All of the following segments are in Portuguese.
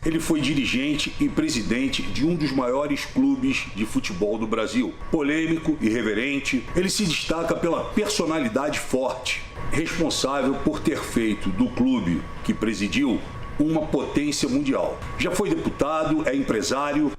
Ele foi dirigente e presidente de um dos maiores clubes de futebol do Brasil. Polêmico, irreverente, ele se destaca pela personalidade forte, responsável por ter feito do clube que presidiu uma potência mundial. Já foi deputado, é empresário.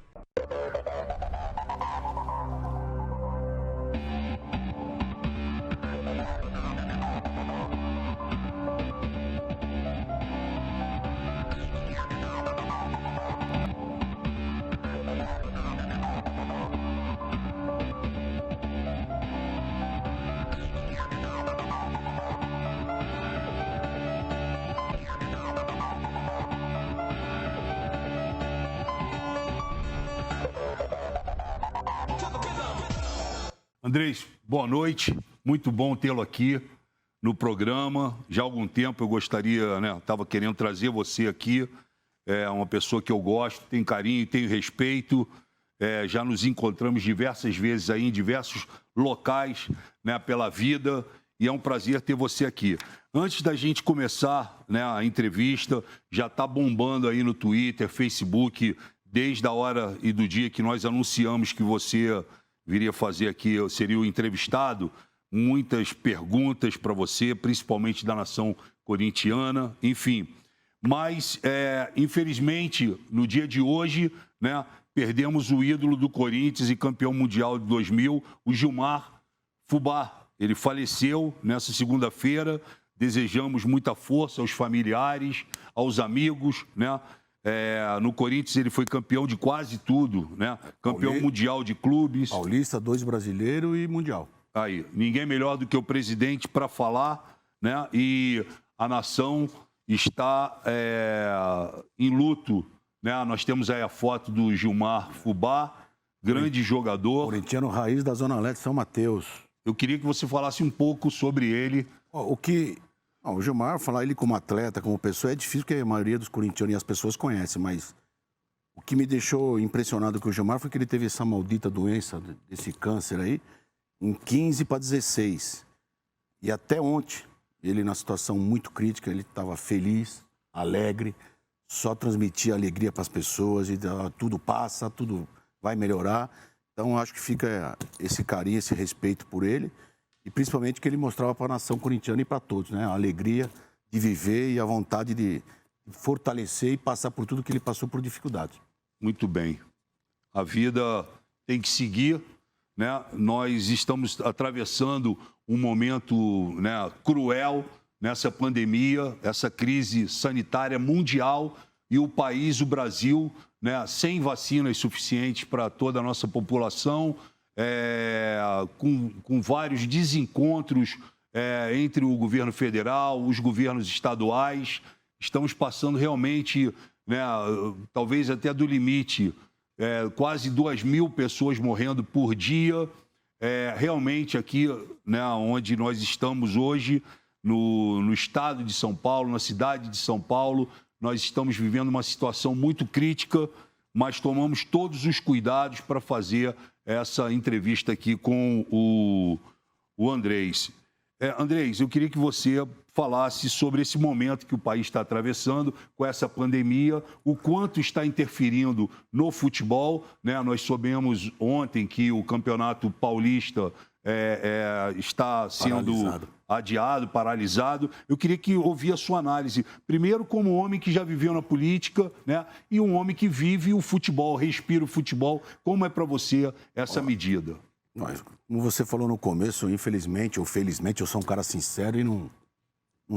Andrés, boa noite. Muito bom tê-lo aqui no programa. Já há algum tempo eu gostaria, estava querendo trazer você aqui. É uma pessoa que eu gosto, tenho carinho e tenho respeito. Já nos encontramos diversas vezes aí em diversos locais, pela vida. E é um prazer ter você aqui. Antes da gente começar, a entrevista, já está bombando aí no Twitter, Facebook, desde a hora e do dia que nós anunciamos que você viria fazer aqui, eu seria o entrevistado, muitas perguntas para você, principalmente da nação corintiana, enfim. Mas, infelizmente, no dia de hoje, perdemos o ídolo do Corinthians e campeão mundial de 2000, o Gilmar Fubá. Ele faleceu nessa segunda-feira. Desejamos muita força aos familiares, aos amigos, no Corinthians ele foi campeão de quase tudo, Campeão mundial de clubes. Paulista, 2 brasileiro e mundial. Aí, ninguém melhor do que o presidente para falar, E a nação está em luto, Nós temos aí a foto do Gilmar Fubá, grande jogador. Corintiano raiz da Zona Leste de São Mateus. Eu queria que você falasse um pouco sobre ele. O Gilmar, falar ele como atleta, como pessoa, é difícil porque a maioria dos corintianos e as pessoas conhecem, mas o que me deixou impressionado com o Gilmar foi que ele teve essa maldita doença, desse câncer aí, em 15 para 16. E até ontem, ele na situação muito crítica, ele estava feliz, alegre, só transmitia alegria para as pessoas, e tudo passa, tudo vai melhorar. Então, acho que fica esse carinho, esse respeito por ele. E principalmente que ele mostrava para a nação corintiana e para todos, A alegria de viver e a vontade de fortalecer e passar por tudo que ele passou por dificuldade. Muito bem. A vida tem que seguir, Nós estamos atravessando um momento, cruel nessa pandemia, essa crise sanitária mundial e o país, o Brasil, sem vacinas suficientes para toda a nossa população, com vários desencontros entre o governo federal, os governos estaduais. Estamos passando realmente, talvez até do limite, quase 2.000 pessoas morrendo por dia. Realmente aqui, onde nós estamos hoje, no estado de São Paulo, na cidade de São Paulo, nós estamos vivendo uma situação muito crítica, mas tomamos todos os cuidados para fazer essa entrevista aqui com o Andrés. Andrés, eu queria que você falasse sobre esse momento que o país está atravessando com essa pandemia, o quanto está interferindo no futebol, Nós soubemos ontem que o Campeonato Paulista está sendo adiado, paralisado. Eu queria que ouvir a sua análise. Primeiro, como homem que já viveu na política, e um homem que vive o futebol, respira o futebol. Como é para você essa medida? Como você falou no começo, infelizmente ou felizmente, eu sou um cara sincero e não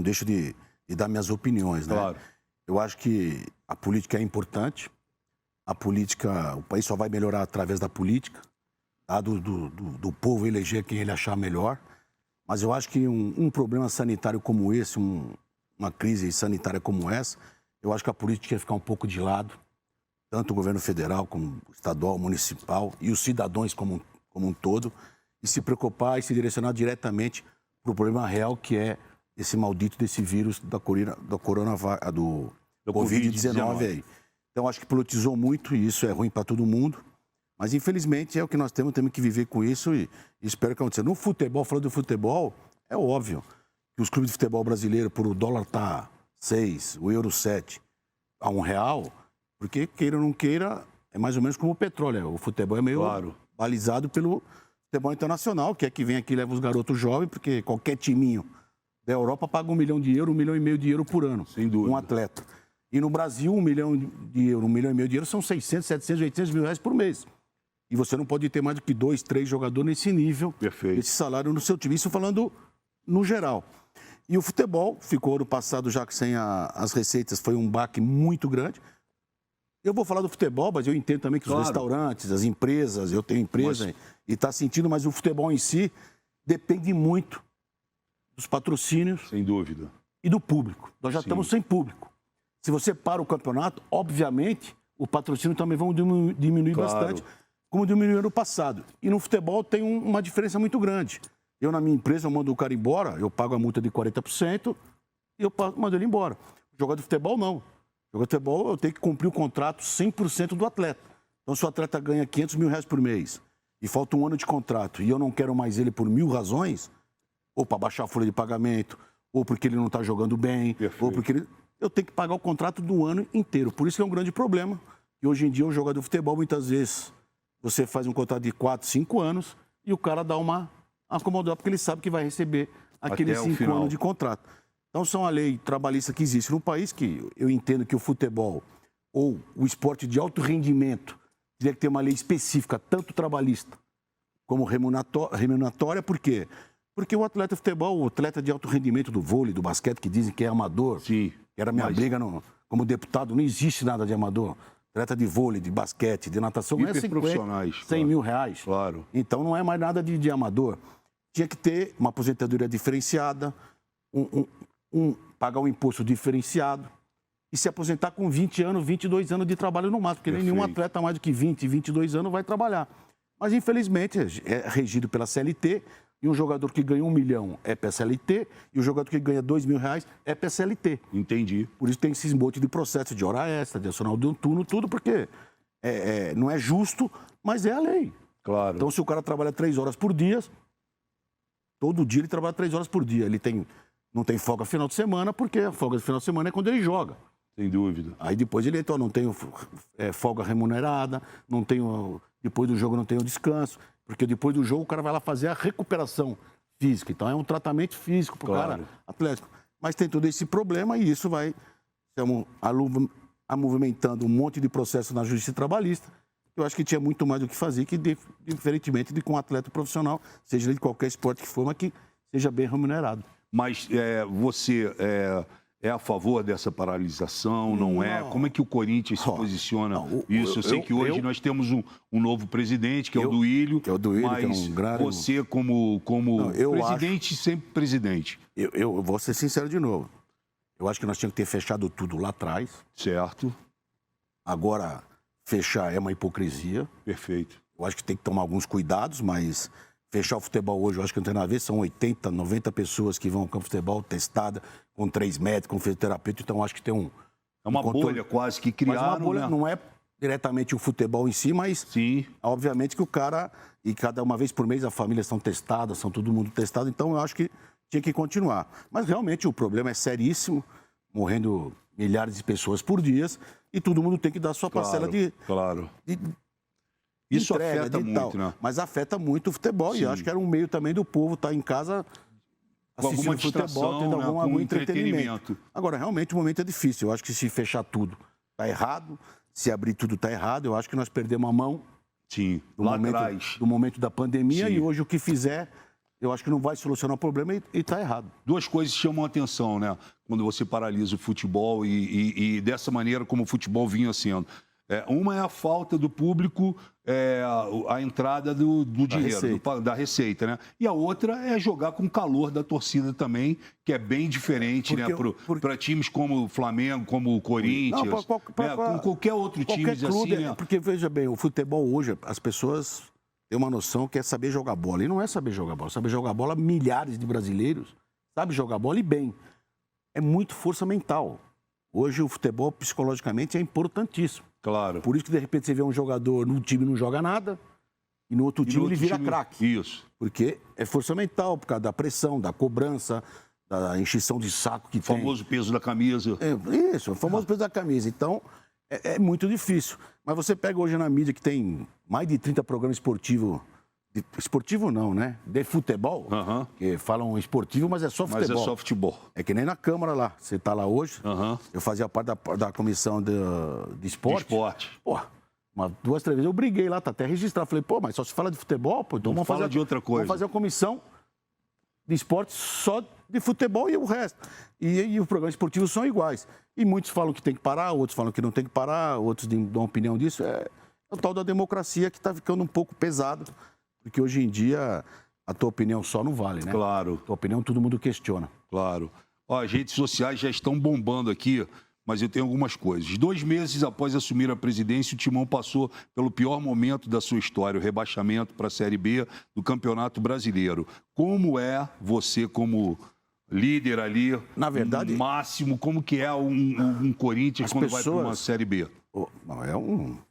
deixo de dar minhas opiniões, Claro. Eu acho que a política é importante. A política, o país só vai melhorar através da política, do povo eleger quem ele achar melhor. Mas eu acho que um problema sanitário como esse, uma crise sanitária como essa, eu acho que a política ia ficar um pouco de lado, tanto o governo federal como o estadual, municipal e os cidadãos como um todo, e se preocupar e se direcionar diretamente para o problema real que é esse maldito desse vírus da Covid-19 aí. Então, acho que politizou muito e isso é ruim para todo mundo. Mas, infelizmente, é o que nós temos que viver com isso e espero que aconteça. No futebol, falando do futebol, é óbvio que os clubes de futebol brasileiro, por o dólar estar 6, o euro 7, a R$1, Porque, queira ou não queira, é mais ou menos como o petróleo. O futebol é meio balizado pelo futebol internacional, que é que vem aqui e leva os garotos jovens, porque qualquer timinho da Europa paga 1 milhão de euros, 1,5 milhão de euros por ano. Sem dúvida. Um atleta. E no Brasil, 1 milhão de euros, 1,5 milhão de euros são 600, 700, 800 mil reais por mês. E você não pode ter mais do que 2, 3 jogadores nesse nível, esse salário no seu time. Isso falando no geral. E o futebol ficou ano passado, já que sem as receitas, foi um baque muito grande. Eu vou falar do futebol, mas eu entendo também que os restaurantes, as empresas, eu tenho empresa e está sentindo, mas o futebol em si depende muito dos patrocínios. Sem dúvida. E do público. Nós já estamos sem público. Se você para o campeonato, obviamente, o patrocínio também vai diminuir bastante, como diminuiu no passado. E no futebol tem uma diferença muito grande. Eu, na minha empresa, eu mando o cara embora, eu pago a multa de 40% e eu mando ele embora. Jogador de futebol, não. Jogador de futebol, eu tenho que cumprir o contrato 100% do atleta. Então, se o atleta ganha 500 mil reais por mês e falta um ano de contrato e eu não quero mais ele por 1000 razões, ou para baixar a folha de pagamento, ou porque ele não está jogando bem, ou porque eu tenho que pagar o contrato do ano inteiro. Por isso que é um grande problema. E hoje em dia, o jogador de futebol, muitas vezes, você faz um contrato de 4, 5 anos e o cara dá uma acomodada porque ele sabe que vai receber aqueles 5 anos de contrato. Então, são a lei trabalhista que existe no país, que eu entendo que o futebol ou o esporte de alto rendimento teria que ter uma lei específica, tanto trabalhista como remuneratória. Por quê? Porque o atleta de futebol, o atleta de alto rendimento do vôlei, do basquete, que dizem que é amador, que era minha briga como deputado, não existe nada de amador. Atleta de vôlei, de basquete, de natação, não é 50, 100 mil reais. Então, não é mais nada de amador. Tinha que ter uma aposentadoria diferenciada, pagar um imposto diferenciado e se aposentar com 20 anos, 22 anos de trabalho no máximo, porque nenhum atleta mais do que 20, 22 anos vai trabalhar. Mas, infelizmente, é regido pela CLT e um jogador que ganha 1 milhão é PSLT e o jogador que ganha 2 mil reais é PSLT. Entendi. Por isso tem esses monte de processo de hora extra, de adicional de um turno, tudo, porque não é justo, mas é a lei. Claro. Então, se o cara trabalha 3 horas por dia, todo dia ele trabalha 3 horas por dia. Ele não tem folga final de semana, porque a folga de final de semana é quando ele joga. Sem dúvida. Aí depois ele não tem folga remunerada, depois do jogo não tem o descanso, porque depois do jogo o cara vai lá fazer a recuperação física. Então é um tratamento físico para o cara atlético. Mas tem todo esse problema e isso vai movimentando um monte de processo na justiça trabalhista. Eu acho que tinha muito mais do que fazer, diferentemente de com um atleta profissional, seja ele de qualquer esporte que for, mas que seja bem remunerado. Mas você é a favor dessa paralisação, não é? Como é que o Corinthians se posiciona isso? Eu sei que hoje nós temos um novo presidente, que é o Duílio. Que é o Duílio, mas que é um grande... você como presidente, sempre presidente. Eu vou ser sincero de novo. Eu acho que nós tínhamos que ter fechado tudo lá atrás. Certo. Agora, fechar é uma hipocrisia. Perfeito. Eu acho que tem que tomar alguns cuidados, mas fechar o futebol hoje, eu acho que não tem nada a ver. São 80, 90 pessoas que vão ao campo de futebol testada, com 3 médicos, com fisioterapeuta. Então, eu acho que tem é uma bolha quase que criaram. Mas uma bolha não é diretamente o futebol em si, mas obviamente que o cara, e cada uma vez por mês a família são testadas, são todo mundo testado. Então, eu acho que tinha que continuar. Mas realmente o problema é seríssimo, morrendo milhares de pessoas por dia, e todo mundo tem que dar a sua parcela de isso entrega, afeta muito, né? Mas afeta muito o futebol. E eu acho que era um meio também do povo estar em casa assistindo futebol, tendo algum entretenimento. Agora, realmente o momento é difícil. Eu acho que se fechar tudo está errado, se abrir tudo está errado. Eu acho que nós perdemos a mão do momento da pandemia e hoje o que fizer, eu acho que não vai solucionar o problema e está errado. Duas coisas chamam a atenção, né? Quando você paralisa o futebol e dessa maneira como o futebol vinha sendo. Uma é a falta do público, a entrada do dinheiro, da receita, né? E a outra é jogar com o calor da torcida também, que é bem diferente, né? Para times como o Flamengo, como o Corinthians, com qualquer outro time assim, né? Porque, veja bem, o futebol hoje, as pessoas têm uma noção que é saber jogar bola. E não é saber jogar bola. Saber jogar bola, milhares de brasileiros sabem jogar bola e bem. É muito força mental. Hoje o futebol, psicologicamente, é importantíssimo. Claro. Por isso que, de repente, você vê um jogador num time não joga nada e no outro time ele vira craque. Isso. Porque é força mental, por causa da pressão, da cobrança, da encheção de saco que tem. O famoso peso da camisa. Isso, o famoso peso da camisa. Então, É muito difícil. Mas você pega hoje na mídia que tem mais de 30 programas esportivos. Esportivo não, né? De futebol, que falam esportivo, mas é só futebol. Mas é só futebol. É que nem na Câmara lá. Você tá lá hoje, eu fazia parte da comissão de esporte. De esporte. Pô, 2, 3 vezes eu briguei lá, tá até registrado. Falei, pô, mas só se fala de futebol, pô, então vamos fazer de outra coisa. Vamos fazer uma comissão de esporte só de futebol e o resto. E os programas esportivos são iguais. E muitos falam que tem que parar, outros falam que não tem que parar, outros dão opinião disso. É o tal da democracia que está ficando um pouco pesado, porque hoje em dia a tua opinião só não vale, né? Claro. A tua opinião todo mundo questiona. Claro. Ó, as redes sociais já estão bombando aqui, mas eu tenho algumas coisas. 2 meses após assumir a presidência, o Timão passou pelo pior momento da sua história, o rebaixamento para a Série B do Campeonato Brasileiro. Como é você, como líder ali, na verdade, no máximo, como que é um Corinthians quando vai para uma Série B?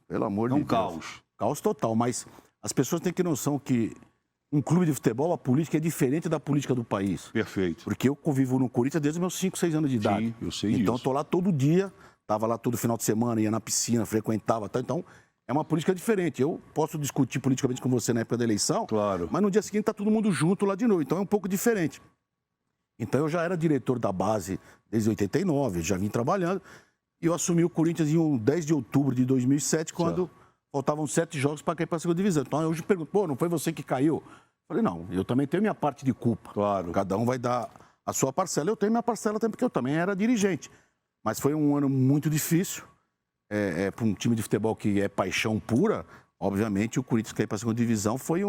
Pelo amor de Deus. É um caos. Caos total, mas as pessoas têm que ter noção que um clube de futebol, a política é diferente da política do país. Perfeito. Porque eu convivo no Corinthians desde os meus 5, 6 anos de idade. Sim, eu sei disso. Então, eu estou lá todo dia, estava lá todo final de semana, ia na piscina, frequentava, tá? Então, é uma política diferente. Eu posso discutir politicamente com você na época da eleição, claro, mas no dia seguinte está todo mundo junto lá de novo. Então, é um pouco diferente. Então, eu já era diretor da base desde 89, já vim trabalhando, e eu assumi o Corinthians em 10 de outubro de 2007, quando faltavam 7 jogos para cair para a segunda divisão. Então, eu hoje pergunto, pô, não foi você que caiu? Falei, não, eu também tenho minha parte de culpa. Claro. Cada um vai dar a sua parcela. Eu tenho minha parcela também, porque eu também era dirigente. Mas foi um ano muito difícil. Para um time de futebol que é paixão pura, obviamente o Corinthians cair para a segunda divisão foi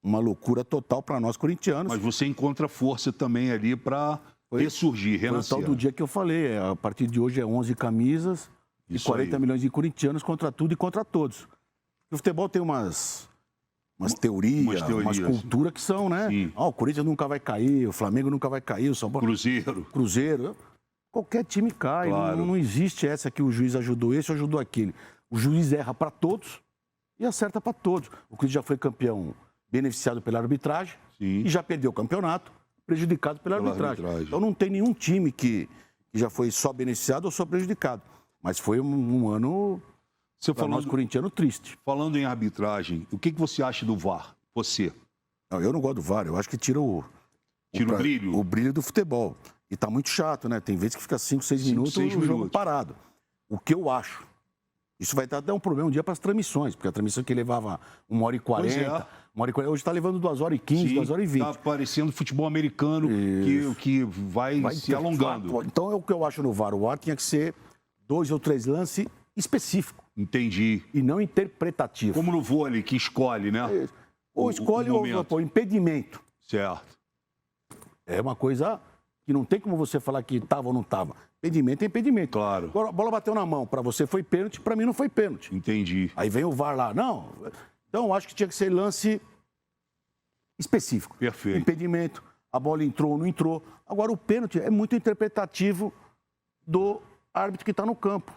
uma loucura total para nós corintianos. Mas você encontra força também ali para ressurgir, renascer. Foi o tal do dia que eu falei. A partir de hoje é 11 camisas e 40 milhões de corintianos contra tudo e contra todos. O futebol tem umas teorias, umas culturas que são, né? O Corinthians nunca vai cair, o Flamengo nunca vai cair, o São Paulo... Cruzeiro. Qualquer time cai. Claro. Não existe essa que o juiz ajudou esse ou ajudou aquele. O juiz erra para todos e acerta para todos. O Corinthians já foi campeão beneficiado pela arbitragem e já perdeu o campeonato prejudicado pela arbitragem. Então não tem nenhum time que já foi só beneficiado ou só prejudicado. Mas foi um ano... nós corintiano triste. Falando em arbitragem, o que você acha do VAR? Você? Não, eu não gosto do VAR. Eu acho que tira o brilho. O brilho do futebol. E tá muito chato, né? Tem vezes que fica 5, 6 minutos o jogo parado. O que eu acho? Isso vai dar um problema um dia para as transmissões, porque a transmissão que levava 1h40, 1h40, hoje está levando 2h15, 2h20. Está parecendo futebol americano que vai se alongando. Então é o que eu acho no VAR. O VAR tinha que ser 2 ou 3 lances específico. Entendi. E não interpretativo. Como no vôlei, que escolhe, né? Ou escolhe ou impedimento. Certo. É uma coisa que não tem como você falar que estava ou não estava. Impedimento é impedimento. Claro. Agora, a bola bateu na mão. Para você foi pênalti, para mim não foi pênalti. Entendi. Aí vem o VAR lá. Não. Então, eu acho que tinha que ser lance específico. Perfeito. Impedimento. A bola entrou ou não entrou. Agora, o pênalti é muito interpretativo do árbitro que está no campo.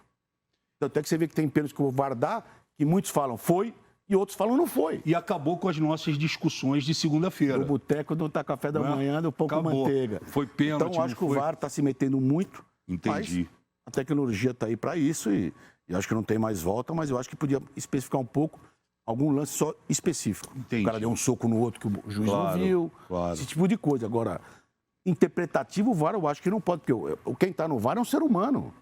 Até que você vê que tem pênalti que o VAR dá, que muitos falam foi e outros falam não foi. E acabou com as nossas discussões de segunda-feira. O boteco não tá café da manhã, deu pouco manteiga. Foi pênalti. Então, acho que o VAR está se metendo muito. Entendi. Mas a tecnologia está aí para isso e acho que não tem mais volta, mas eu acho que podia especificar um pouco algum lance só específico. Entendi. O cara deu um soco no outro que o juiz não viu. Claro. Esse tipo de coisa. Agora, interpretativo, o VAR eu acho que não pode, porque quem está no VAR é um ser humano.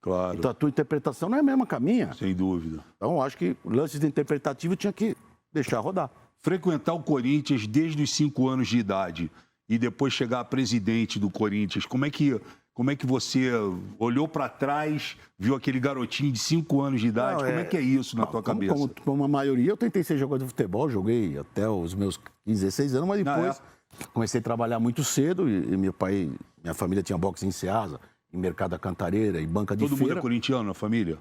Claro. Então a tua interpretação não é a mesma que a minha. Sem dúvida. Então eu acho que lances de interpretativo tinha que deixar rodar. Frequentar o Corinthians desde os 5 anos de idade e depois chegar a presidente do Corinthians, como é que você olhou para trás, viu aquele garotinho de 5 anos de idade? Como é que é isso na tua cabeça? Como a maioria, eu tentei ser jogador de futebol, joguei até os meus 15, 16 anos, mas depois comecei a trabalhar muito cedo e minha família tinha boxe em Ceasa, em Mercado da Cantareira e banca de feira. Todo mundo é corintiano na família?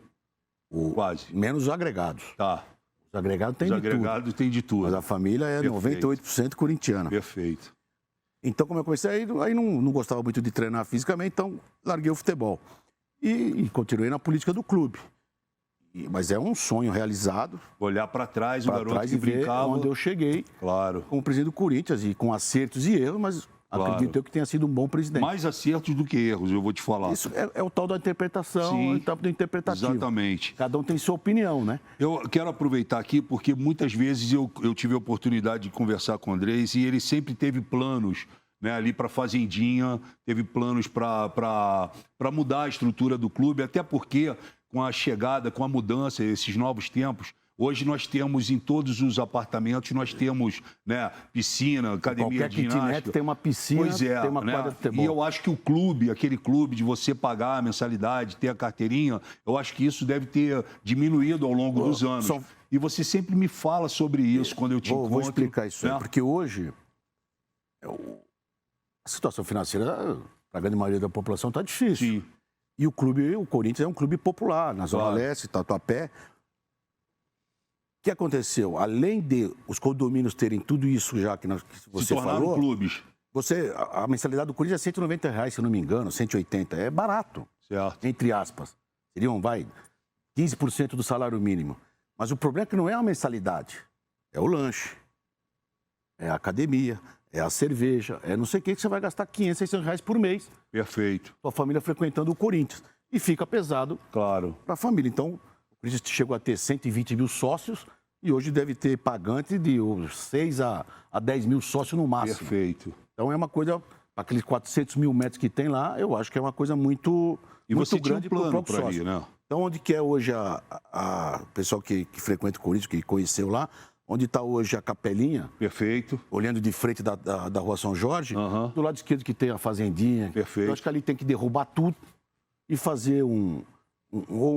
Quase. Menos os agregados. Tá. Os agregados tem de tudo. Os agregados tem de tudo. Mas a família é 98% corintiana. Perfeito. Então, como eu comecei, aí não gostava muito de treinar fisicamente, então larguei o futebol. E continuei na política do clube. Mas é um sonho realizado. Olhar para trás, o garoto que brincava. Onde eu cheguei. Claro. Como presidente do Corinthians, e com acertos e erros, mas Claro. Acredito eu que tenha sido um bom presidente. Mais acertos do que erros, eu vou te falar. Isso é o tal da interpretação, Sim, o tal do interpretativo. exatamente. Cada um tem sua opinião, né? Eu quero aproveitar aqui porque muitas vezes eu tive a oportunidade de conversar com o Andrés e ele sempre teve planos, né, ali para a Fazendinha, teve planos para mudar a estrutura do clube, até porque com a chegada, com a mudança, esses novos tempos, hoje nós temos em todos os apartamentos, nós temos, né, piscina, academia Qualquer de ginástica. kitnet tem uma piscina, Pois é, tem uma né? quadra de futebol. E eu acho que o clube, aquele clube de você pagar a mensalidade, ter a carteirinha, eu acho que isso deve ter diminuído ao longo dos anos. E você sempre me fala sobre isso quando eu te encontro. Vou explicar isso aí, né? porque hoje a situação financeira, para a grande maioria da população, está difícil. Sim, E o Corinthians é um clube popular, na Zona Claro. Leste, Tatuapé. O que aconteceu? Além de os condomínios terem tudo isso já que se você tornaram falou, clubes, a mensalidade do Corinthians é R$190, se eu não me engano, 180. É barato, certo? entre aspas. Seriam, 15% do salário mínimo. Mas o problema é que não é a mensalidade, é o lanche, é a academia, é a cerveja, é não sei o que você vai gastar R$500, R$600 por mês, Perfeito, sua família frequentando o Corinthians. E fica pesado claro. para a família. Então, o Corinthians chegou a ter 120 mil sócios e hoje deve ter pagante de 6 a 10 mil sócios no máximo. Perfeito. Então, é uma coisa, aqueles 400 mil metros que tem lá, eu acho que é uma coisa muito, E muito você tinha um grande para o plano próprio para sócio. ir, né? Então, onde que é hoje o pessoal que frequenta o Corinthians, que conheceu lá, onde está hoje a Capelinha, Perfeito. olhando de frente da Rua São Jorge, Aham. do lado esquerdo que tem a Fazendinha. Perfeito. Eu acho que ali tem que derrubar tudo e fazer ou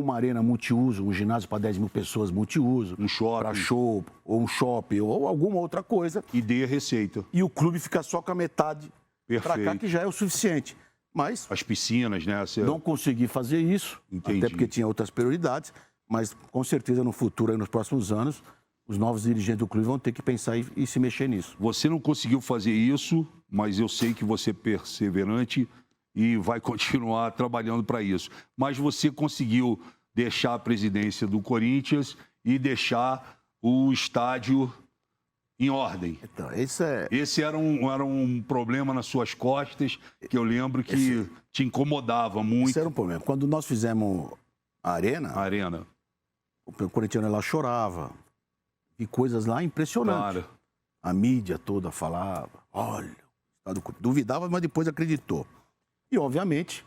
uma arena multiuso, um ginásio para 10 mil pessoas multiuso, Um shopping. para show, ou um shopping, ou alguma outra coisa, E dê a receita. e o clube fica só com a metade para cá, Perfeito. que já é o suficiente. Mas As piscinas, né? não consegui fazer isso, Entendi. até porque tinha outras prioridades, mas com certeza no futuro, aí, nos próximos anos, os novos dirigentes do clube vão ter que pensar e se mexer nisso. Você não conseguiu fazer isso, mas eu sei que você é perseverante e vai continuar trabalhando para isso. Mas você conseguiu deixar a presidência do Corinthians e deixar o estádio em ordem. Então, isso é... Esse era um problema nas suas costas que eu lembro que te incomodava muito. Esse era um problema. Quando nós fizemos a A arena, arena, o corintiano lá chorava. E coisas lá impressionantes. claro. A mídia toda falava, olha, duvidava, mas depois acreditou. E, obviamente,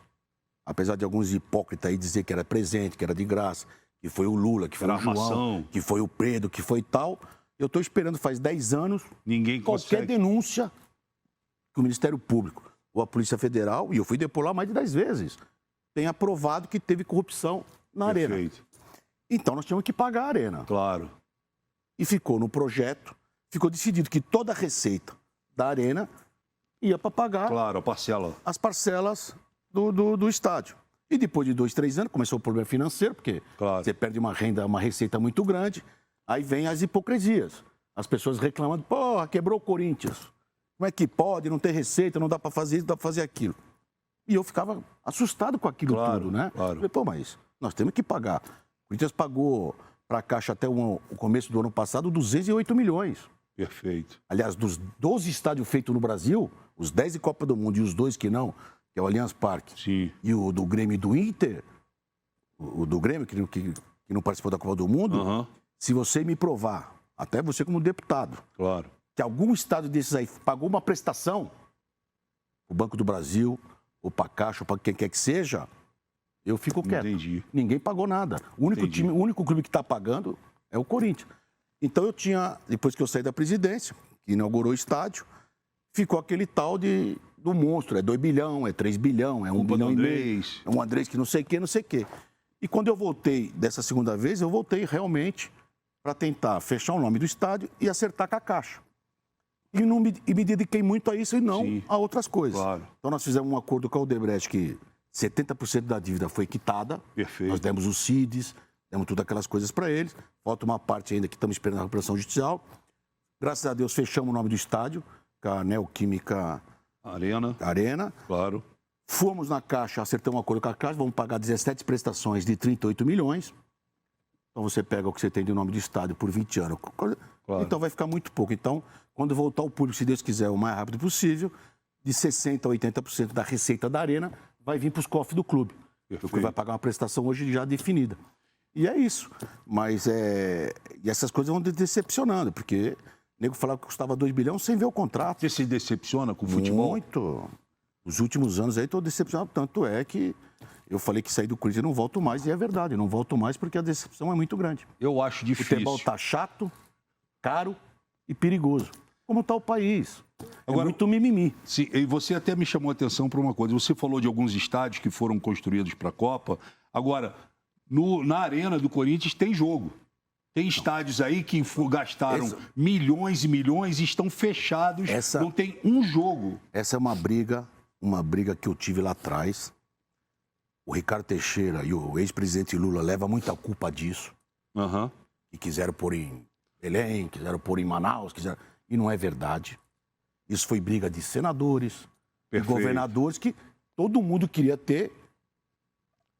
apesar de alguns hipócritas aí dizer que era presente, que era de graça, que foi o Lula, que foi Era o João, armação. que foi o Pedro, que foi tal, eu estou esperando faz 10 anos Ninguém qualquer consegue. denúncia que o Ministério Público ou a Polícia Federal, e eu fui depor lá mais de 10 vezes, tenha provado que teve corrupção na arena. Perfeito. Então nós tínhamos que pagar a arena. Claro. E ficou no projeto, ficou decidido que toda a receita da arena ia para pagar Claro, a parcela. as parcelas do estádio. E depois de 2, 3 anos, começou o problema financeiro, porque Claro. você perde uma renda, uma receita muito grande, aí vem as hipocrisias. As pessoas reclamando, porra, quebrou o Corinthians. Como é que pode? Não tem receita, não dá para fazer isso, não dá para fazer aquilo. E eu ficava assustado com aquilo Claro, tudo, né? claro. Falei, pô, mas nós temos que pagar. O Corinthians pagou para a Caixa até o começo do ano passado 208 milhões. Perfeito. Aliás, dos 12 estádios feitos no Brasil, os 10 de Copa do Mundo e os 2 que não, que é o Allianz Parque Sim. e o do Grêmio e do Inter, o do Grêmio, que não participou da Copa do Mundo, Aham. se você me provar, até você como deputado, Claro. que algum estádio desses aí pagou uma prestação, o Banco do Brasil, ou para a Caixa, ou para quem quer que seja, eu fico quieto. Entendi. Ninguém pagou nada. O Entendi. único clube que está pagando é o Corinthians. Então eu tinha, depois que eu saí da presidência, que inaugurou o estádio, ficou aquele tal do monstro, é 2 bilhão, é 3 bilhão, é 1 Culpa do bilhão e meio, Andrés. é um Andrés que não sei o quê, não sei o quê. E quando eu voltei dessa segunda vez, eu voltei realmente para tentar fechar o nome do estádio e acertar com a Caixa. E me dediquei muito a isso e não Sim. a outras coisas. Claro. Então nós fizemos um acordo com a Odebrecht que 70% da dívida foi quitada. Perfeito. Nós demos os CIDs, demos todas aquelas coisas para eles. Falta uma parte ainda que estamos esperando a recuperação judicial. Graças a Deus fechamos o nome do estádio, com a Neoquímica Arena. Arena. Claro. Fomos na Caixa, acertamos um acordo com a Caixa, vamos pagar 17 prestações de 38 milhões. Então você pega o que você tem de nome de estádio por 20 anos. Claro. Então vai ficar muito pouco. Então, quando voltar ao público, se Deus quiser, o mais rápido possível, de 60% a 80% da receita da Arena vai vir para os cofres do clube. O clube vai pagar uma prestação hoje já definida. E é isso. Mas e essas coisas vão decepcionando, porque o nego falava que custava 2 bilhões sem ver o contrato. Você se decepciona com o futebol? Muito. Os últimos anos aí estou decepcionado. Tanto é que eu falei que saí do Corinthians e não volto mais, e é verdade, não volto mais porque a decepção é muito grande. Eu acho O difícil. futebol está chato, caro e perigoso. Como está o país? Agora, é muito mimimi. Sim, e você até me chamou a atenção para uma coisa. Você falou de alguns estádios que foram construídos para a Copa. Agora, na Arena do Corinthians tem jogo. Tem estádios aí que gastaram milhões e milhões e estão fechados. Não tem um jogo. Essa é uma briga que eu tive lá atrás. O Ricardo Teixeira e o ex-presidente Lula levam muita culpa disso. Uhum. E quiseram pôr em Belém, quiseram pôr em Manaus, e não é verdade. Isso foi briga de senadores, de governadores, que todo mundo queria ter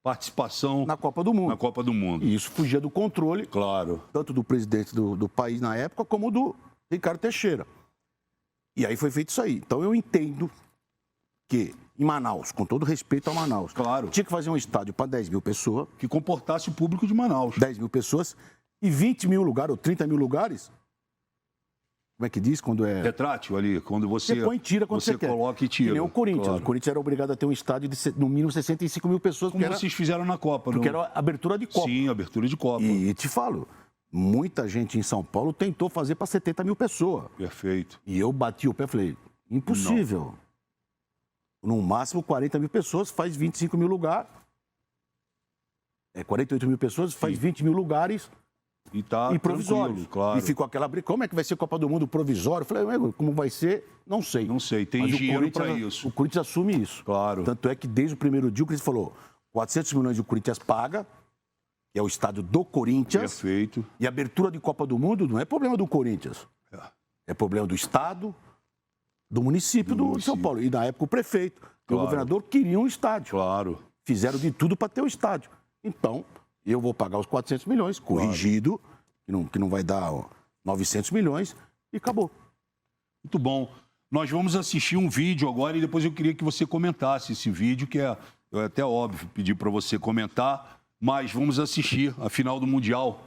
participação na Copa do Mundo. Na Copa do Mundo. E isso fugia do controle, claro, tanto do presidente do país na época, como do Ricardo Teixeira. E aí foi feito isso aí. Então eu entendo que em Manaus, com todo respeito a Manaus, claro, tinha que fazer um estádio para 10 mil pessoas. Que comportasse o público de Manaus. 10 mil pessoas e 20 mil lugares ou 30 mil lugares. Como é que diz quando é? Retrátil ali, quando você põe e tira quando você quer. Coloca e tira. Que nem o Corinthians. Claro. O Corinthians era obrigado a ter um estádio de no mínimo 65 mil pessoas. Como vocês fizeram na Copa. Porque era abertura de Copa. Sim, abertura de Copa. E te falo, muita gente em São Paulo tentou fazer para 70 mil pessoas. Perfeito. E eu bati o pé e falei, impossível. Não. No máximo 40 mil pessoas, faz 25 mil lugares. 48 mil pessoas, faz 20 mil lugares. E tá provisório. Claro. E ficou aquela briga. Como é que vai ser a Copa do Mundo provisório? Eu falei, como vai ser? Não sei. Não sei, tem dinheiro para isso. O Corinthians assume isso. Claro. Tanto é que desde o primeiro dia o Corinthians falou, 400 milhões o Corinthians paga, que é o estádio do Corinthians. Perfeito. E a abertura de Copa do Mundo não é problema do Corinthians. É problema do Estado, do município de São Paulo. E na época o prefeito e o governador queriam um estádio. Claro. Fizeram de tudo para ter o estádio. Então, eu vou pagar os 400 milhões, corrigido, que não vai dar 900 milhões, e acabou. Muito bom. Nós vamos assistir um vídeo agora e depois eu queria que você comentasse esse vídeo, que é até óbvio pedir para você comentar, mas vamos assistir a final do Mundial.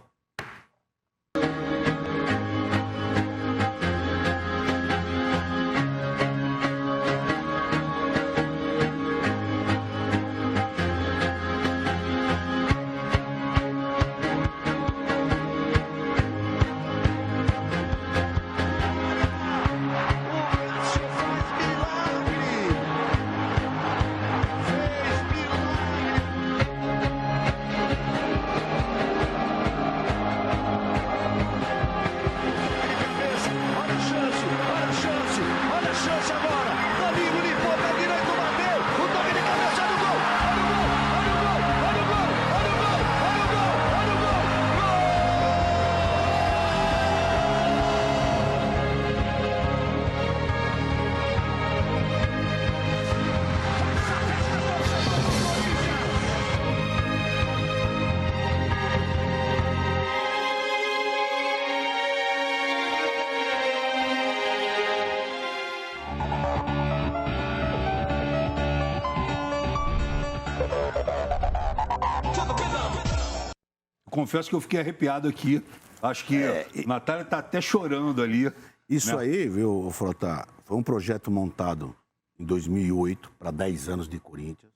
Confesso que eu fiquei arrepiado aqui. Acho que a Natália está até chorando ali. Isso aí, viu, Frota, foi um projeto montado em 2008 para 10 anos de Corinthians.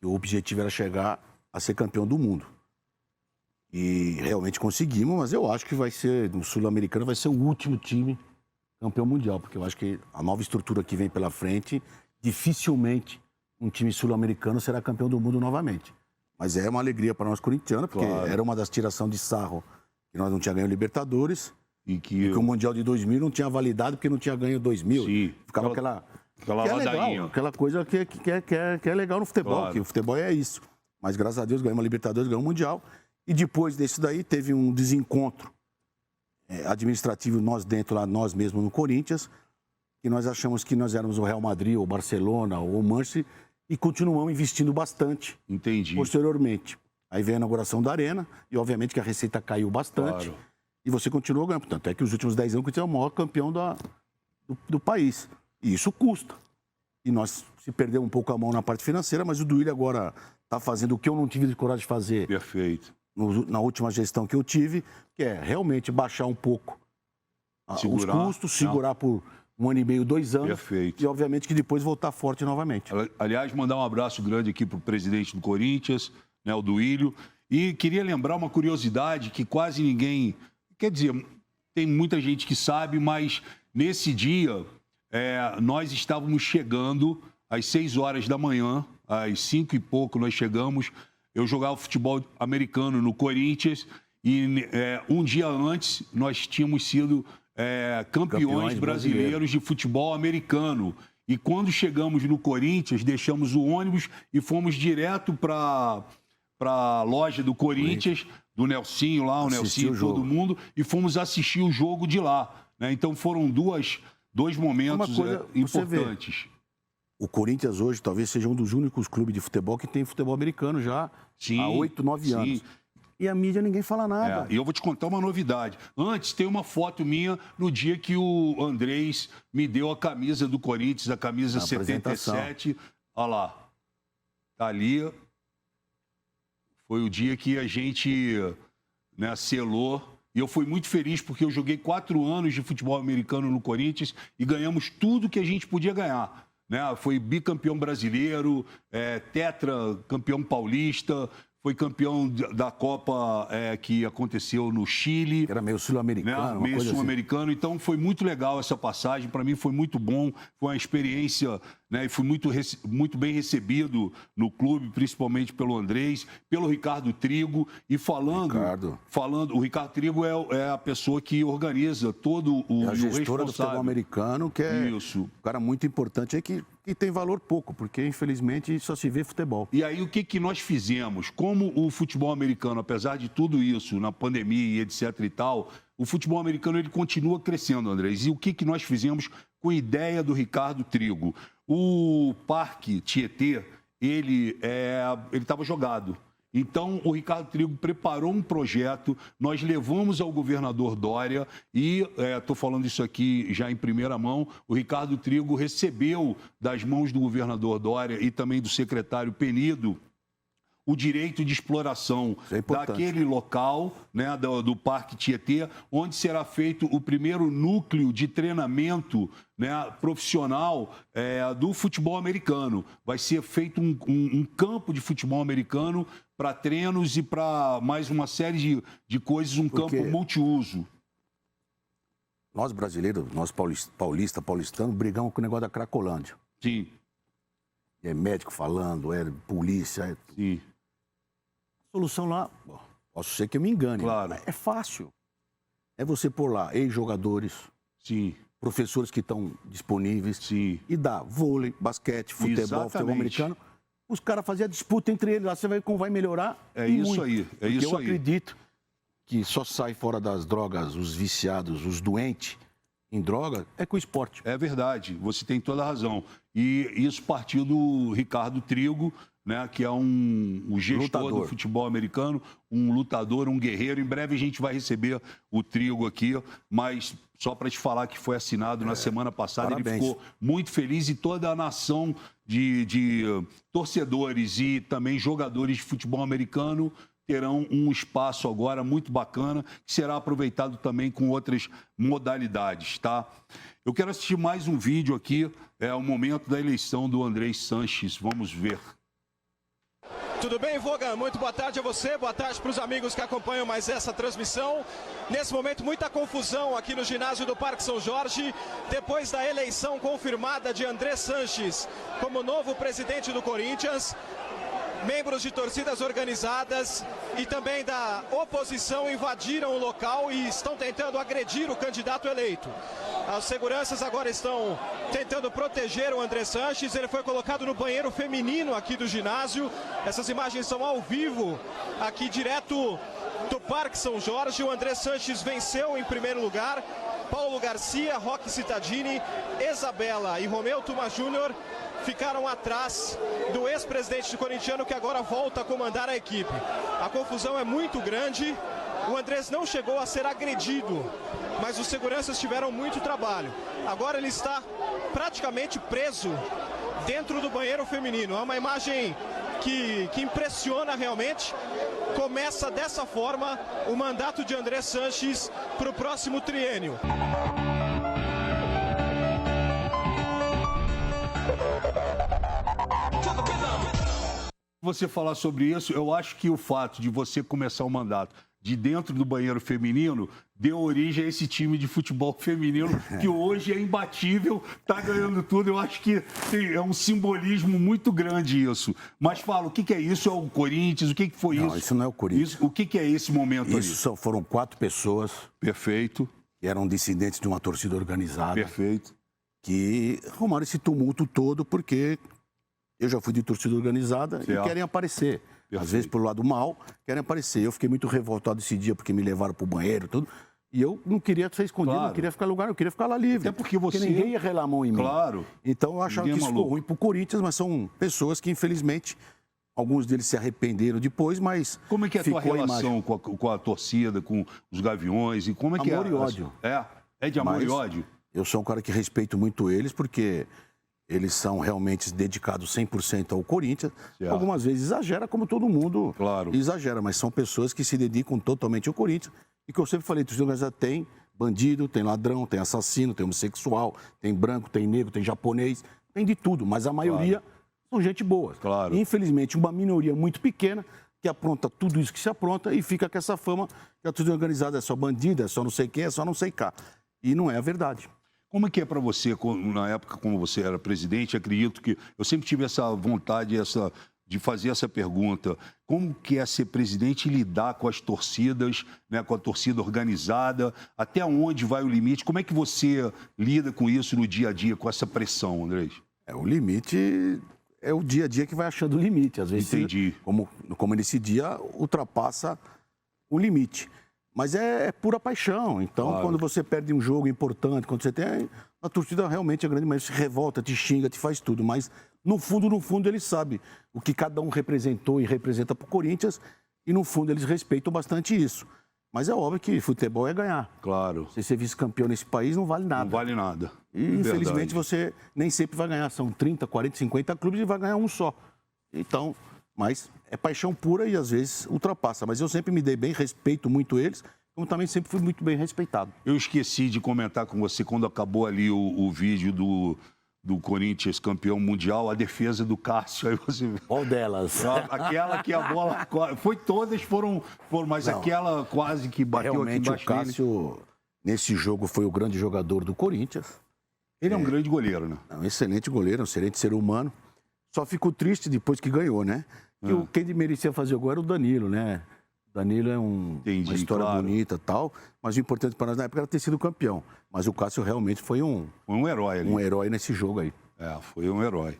E o objetivo era chegar a ser campeão do mundo. E realmente conseguimos, mas eu acho que vai ser, no Sul-Americano, vai ser o último time campeão mundial, porque eu acho que a nova estrutura que vem pela frente, dificilmente um time sul-americano será campeão do mundo novamente. Mas é uma alegria para nós corintianos, porque era uma das tirações de sarro que nós não tínhamos ganho Libertadores e que o Mundial de 2000 não tinha validado porque não tinha ganho 2000. Sim. Ficava aquela ladainha. Aquela coisa que é legal no futebol, que o futebol é isso. Mas graças a Deus ganhamos a Libertadores, ganhamos o Mundial. E depois desse daí teve um desencontro administrativo nós mesmos no Corinthians, que nós achamos que nós éramos o Real Madrid, ou o Barcelona, ou o Manchester, e continuamos investindo bastante. Entendi. Posteriormente. Aí veio a inauguração da Arena, e obviamente que a receita caiu bastante, e você continuou ganhando. Tanto é que os últimos 10 anos o Corinthians é o maior campeão do país. E isso custa. e nós se perdemos um pouco a mão na parte financeira, mas o Duílio agora está fazendo o que eu não tive de coragem de fazer. Perfeito. Na última gestão que eu tive, que é realmente baixar um pouco os custos, segurar por 1 ano e meio, 2 anos. Perfeito. E, obviamente, que depois voltar forte novamente. Aliás, mandar um abraço grande aqui para o presidente do Corinthians, né, o Duílio. E queria lembrar uma curiosidade que quase ninguém... Quer dizer, tem muita gente que sabe, mas nesse dia nós estávamos chegando às 6 horas da manhã, às 5 e pouco nós chegamos. Eu jogava futebol americano no Corinthians e um dia antes nós tínhamos sido campeões brasileiros de futebol americano. E quando chegamos no Corinthians, deixamos o ônibus e fomos direto para a loja do Corinthians, do Nelsinho lá, o Nelsinho, todo mundo, e fomos assistir o jogo de lá. Né? Então foram dois momentos importantes. O Corinthians hoje talvez seja um dos únicos clubes de futebol que tem futebol americano já há 8, 9 anos. E a mídia ninguém fala nada. E eu vou te contar uma novidade. Antes, tem uma foto minha no dia que o Andrés me deu a camisa do Corinthians, a camisa 77. Olha lá. Tá ali. Foi o dia que a gente selou. E eu fui muito feliz porque eu joguei 4 anos de futebol americano no Corinthians e ganhamos tudo que a gente podia ganhar. Né? Foi bicampeão brasileiro, tetra campeão paulista, foi campeão da Copa que aconteceu no Chile. Era meio sul-americano. Meio sul-americano. Assim. Então foi muito legal essa passagem. Para mim foi muito bom. Foi uma experiência, né? E fui muito bem recebido no clube, principalmente pelo Andrés, pelo Ricardo Trigo. E falando, o Ricardo Trigo é a pessoa que organiza todo o a gestora do futebol americano, que é um cara muito importante, que tem valor pouco, porque infelizmente só se vê futebol. E aí o que nós fizemos? Como o futebol americano, apesar de tudo isso, na pandemia e etc e tal, o futebol americano ele continua crescendo, Andrés. E o que nós fizemos com a ideia do Ricardo Trigo? O Parque Tietê, ele estava jogado. Então, o Ricardo Trigo preparou um projeto, nós levamos ao governador Dória e, estou falando isso aqui já em primeira mão, o Ricardo Trigo recebeu das mãos do governador Dória e também do secretário Penido o direito de exploração daquele local, né, do Parque Tietê, onde será feito o primeiro núcleo de treinamento, né, profissional do futebol americano. Vai ser feito um campo de futebol americano para treinos e para mais uma série de coisas, campo multiuso. Nós brasileiros, nós paulistanos, brigamos com o negócio da Cracolândia. Sim. É médico falando, é polícia. Sim. A solução lá, posso ser que eu me engane, claro. É fácil. É você pôr lá ex-jogadores, professores que estão disponíveis, e dar vôlei, basquete, futebol, futebol americano. Os caras faziam a disputa entre eles lá, você vai ver como vai melhorar. É isso aí, é isso aí. Eu acredito que só sai fora das drogas os viciados, os doentes em droga, com o esporte. É verdade, você tem toda a razão. E isso partiu do Ricardo Trigo, né, que é um gestor do futebol americano, um lutador, um guerreiro. Em breve a gente vai receber o Trigo aqui, mas só para te falar que foi assinado na semana passada. Parabéns. Ele ficou muito feliz e toda a nação de torcedores e também jogadores de futebol americano terão um espaço agora muito bacana, que será aproveitado também com outras modalidades, tá? Eu quero assistir mais um vídeo aqui, o momento da eleição do Andrés Sanches. Vamos ver. Tudo bem, Vogan? Muito boa tarde a você, boa tarde para os amigos que acompanham mais essa transmissão. Nesse momento, muita confusão aqui no ginásio do Parque São Jorge, depois da eleição confirmada de Andrés Sanches como novo presidente do Corinthians. Membros de torcidas organizadas e também da oposição invadiram o local e estão tentando agredir o candidato eleito. As seguranças agora estão tentando proteger o Andrés Sanches. Ele foi colocado no banheiro feminino aqui do ginásio. Essas imagens são ao vivo, aqui direto do Parque São Jorge. O Andrés Sanches venceu em primeiro lugar. Paulo Garcia, Roque Cittadini, Isabela e Romeu Tuma Júnior ficaram atrás do ex-presidente do corintiano, que agora volta a comandar a equipe. A confusão é muito grande. O Andrés não chegou a ser agredido, mas os seguranças tiveram muito trabalho. Agora ele está praticamente preso dentro do banheiro feminino. É uma imagem que impressiona realmente. Começa dessa forma o mandato de André Sanches para o próximo triênio. Você falar sobre isso, eu acho que o fato de você começar o mandato de dentro do banheiro feminino deu origem a esse time de futebol feminino que hoje é imbatível, está ganhando tudo. Eu acho que é um simbolismo muito grande isso. Mas fala, o que é isso? É o Corinthians? O que foi isso? Não, isso não é o Corinthians. Isso, o que é esse momento Isso foram 4 pessoas. Perfeito. Que eram dissidentes de uma torcida organizada. Perfeito. Que arrumaram esse tumulto todo porque eu já fui de torcida organizada e querem aparecer. Perfeito. Às vezes, pelo lado mal, querem aparecer. Eu fiquei muito revoltado esse dia porque me levaram para o banheiro e tudo. E eu não queria ser escondido, Claro. não queria ficar em lugar, eu queria ficar lá livre. Até porque você... ninguém ia relar a mão em mim. Claro. Então eu achava que isso ficou ruim para o Corinthians, mas são pessoas que, infelizmente, alguns deles se arrependeram depois, mas Como é que é a tua ficou relação com a torcida, com os Gaviões? E como é que Amor é? e ódio. É de amor Mas e ódio? Eu sou um cara que respeito muito eles, porque eles são realmente dedicados 100% ao Corinthians. Certo. Algumas vezes exagera, como todo mundo exagera, mas são pessoas que se dedicam totalmente ao Corinthians. E que eu sempre falei, torcida organizada tem bandido, tem ladrão, tem assassino, tem homossexual, tem branco, tem negro, tem japonês, tem de tudo, mas a maioria são gente boa. Claro. E, infelizmente, uma minoria muito pequena que apronta tudo isso que se apronta e fica com essa fama que a torcida organizada é só bandida, é só não sei quem, é só não sei cá. E não é a verdade. Como é que é para você, na época como você era presidente, acredito que eu sempre tive essa vontade de fazer essa pergunta. Como que é ser presidente e lidar com as torcidas, né, com a torcida organizada? Até onde vai o limite? Como é que você lida com isso no dia a dia, com essa pressão, Andrés? O limite é o dia a dia que vai achando o limite. Às vezes, Entendi. Como nesse dia, ultrapassa o limite. Mas é pura paixão. Então, quando você perde um jogo importante, quando você tem... A torcida realmente é grande, mas se revolta, te xinga, te faz tudo. Mas, no fundo, ele sabe o que cada um representou e representa para o Corinthians. E, no fundo, eles respeitam bastante isso. Mas é óbvio que futebol é ganhar. Claro. Se ser vice-campeão nesse país, não vale nada. Não vale nada. E, infelizmente, você nem sempre vai ganhar. São 30, 40, 50 clubes e vai ganhar um só. Então, mas é paixão pura e, às vezes, ultrapassa. Mas eu sempre me dei bem, respeito muito eles, como também sempre fui muito bem respeitado. Eu esqueci de comentar com você, quando acabou ali o vídeo do Corinthians campeão mundial, a defesa do Cássio. Aí você... Qual delas? Aquela que a bola... Todas foram mas não, aquela quase que bateu realmente aqui embaixo o Cássio, nesse jogo, foi o grande jogador do Corinthians. Ele é um grande goleiro, né? É um excelente goleiro, um excelente ser humano. Só fico triste depois que ganhou, né? Que quem merecia fazer o gol era o Danilo, né? O Danilo é uma história bonita e tal, mas o importante para nós na época era ter sido campeão. Mas o Cássio realmente foi um herói ali. Um herói nesse jogo aí. Foi um herói.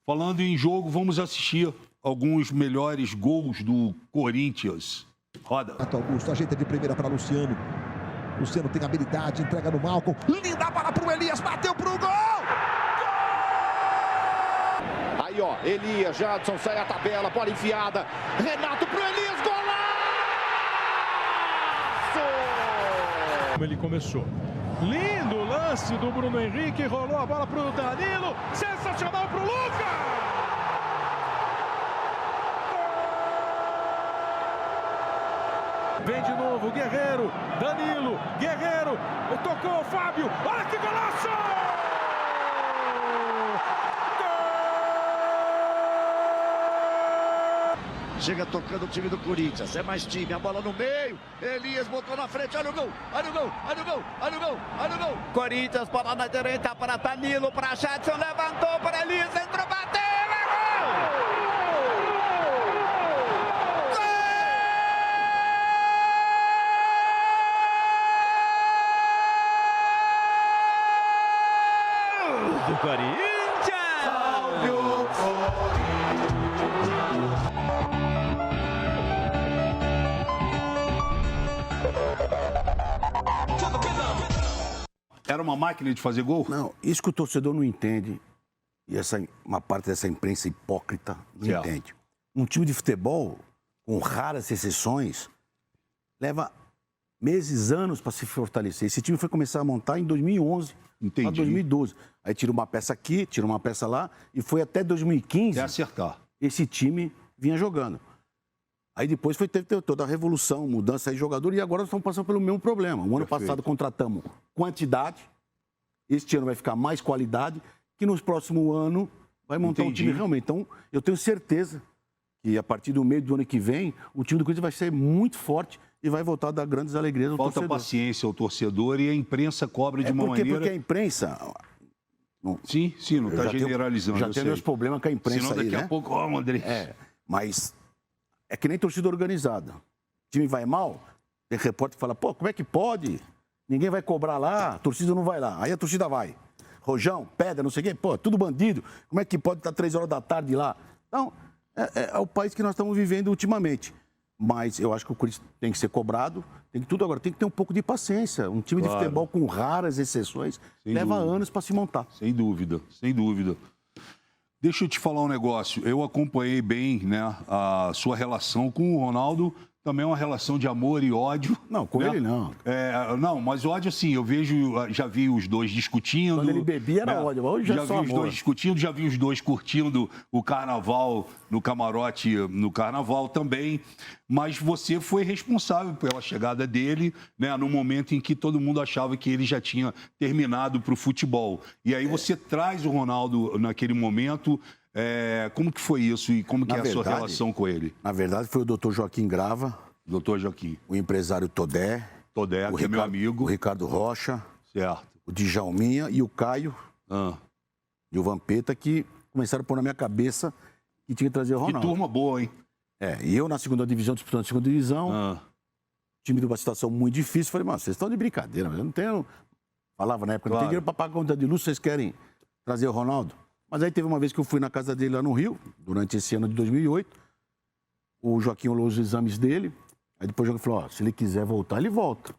Falando em jogo, vamos assistir alguns melhores gols do Corinthians. Roda. Augusto ajeita de primeira para Luciano. Luciano tem habilidade, entrega no Malcom. Linda bola para o Elias, bateu para o gol! Aí, ó, Elias, Jadson, sai a tabela, bola enfiada. Renato pro Elias, golaço! Como ele começou. Lindo lance do Bruno Henrique, rolou a bola pro Danilo. Sensacional pro Lucas! Vem de novo, Guerreiro, Danilo, Guerreiro, tocou o Fábio, olha que golaço! Chega tocando o time do Corinthians, é mais time, a bola no meio, Elias botou na frente, olha o gol, olha o gol, olha o gol, olha o gol, olha o gol. Corinthians, bola na direita para Danilo, para Jadson, levantou para Elias, entrou, bateu, é gol! Do Corinthians! Salve o Era uma máquina de fazer gol? Não, isso que o torcedor não entende, e uma parte dessa imprensa hipócrita não entende. Um time de futebol, com raras exceções, leva meses, anos para se fortalecer. Esse time foi começar a montar em 2011 a 2012. Aí tira uma peça aqui, tira uma peça lá, e foi até 2015 É acertar. esse time vinha jogando. Aí depois teve toda a revolução, mudança de jogador, e agora nós estamos passando pelo mesmo problema. O ano passado contratamos quantidade, este ano vai ficar mais qualidade, que nos próximos anos vai montar um time realmente. Então, eu tenho certeza que a partir do meio do ano que vem, o time do Corinthians vai ser muito forte e vai voltar a dar grandes alegrias ao Falta torcedor. paciência ao torcedor e a imprensa cobra de uma maneira... Porque a imprensa... Sim, não está generalizando. Já tem meus problemas com a imprensa. Senão daqui aí, a pouco, André. Mas é que nem torcida organizada. O time vai mal, tem repórter que fala, pô, como é que pode? Ninguém vai cobrar lá, a torcida não vai lá. Aí a torcida vai. Rojão, pedra, não sei o quê, pô, tudo bandido. Como é que pode estar 3 horas da tarde lá? Então, é o país que nós estamos vivendo ultimamente. Mas eu acho que o Corinthians tem que ser cobrado, tem que tudo agora, tem que ter um pouco de paciência. Um time de futebol com raras exceções leva anos para se montar. Sem dúvida, sem dúvida. Deixa eu te falar um negócio. Eu acompanhei bem, né, a sua relação com o Ronaldo. Também é uma relação de amor e ódio. Não, com ele não. Não, mas ódio, assim, eu vejo, já vi os dois discutindo. Quando ele bebia era ódio, hoje já vi os dois discutindo, já vi os dois curtindo o carnaval no camarote, no carnaval também. Mas você foi responsável pela chegada dele, né, no momento em que todo mundo achava que ele já tinha terminado para o futebol. E aí você traz o Ronaldo naquele momento. Como que foi isso e como que é a sua relação com ele? Na verdade, foi o doutor Joaquim Grava. Doutor Joaquim. O empresário Todé. Todé, que é meu amigo. O Ricardo Rocha. Certo. O Djalminha e o Caio. E o Vampeta, que começaram a pôr na minha cabeça que tinha que trazer o Ronaldo. Que turma boa, hein? E eu na segunda divisão, disputando a segunda divisão. Time de uma situação muito difícil. Falei, mano, vocês estão de brincadeira. Eu não tenho... Falava na época, não tem dinheiro para pagar conta de luz, vocês querem trazer o Ronaldo? Mas aí teve uma vez que eu fui na casa dele lá no Rio, durante esse ano de 2008. O Joaquim olhou os exames dele. Aí depois o Joaquim falou, se ele quiser voltar, ele volta.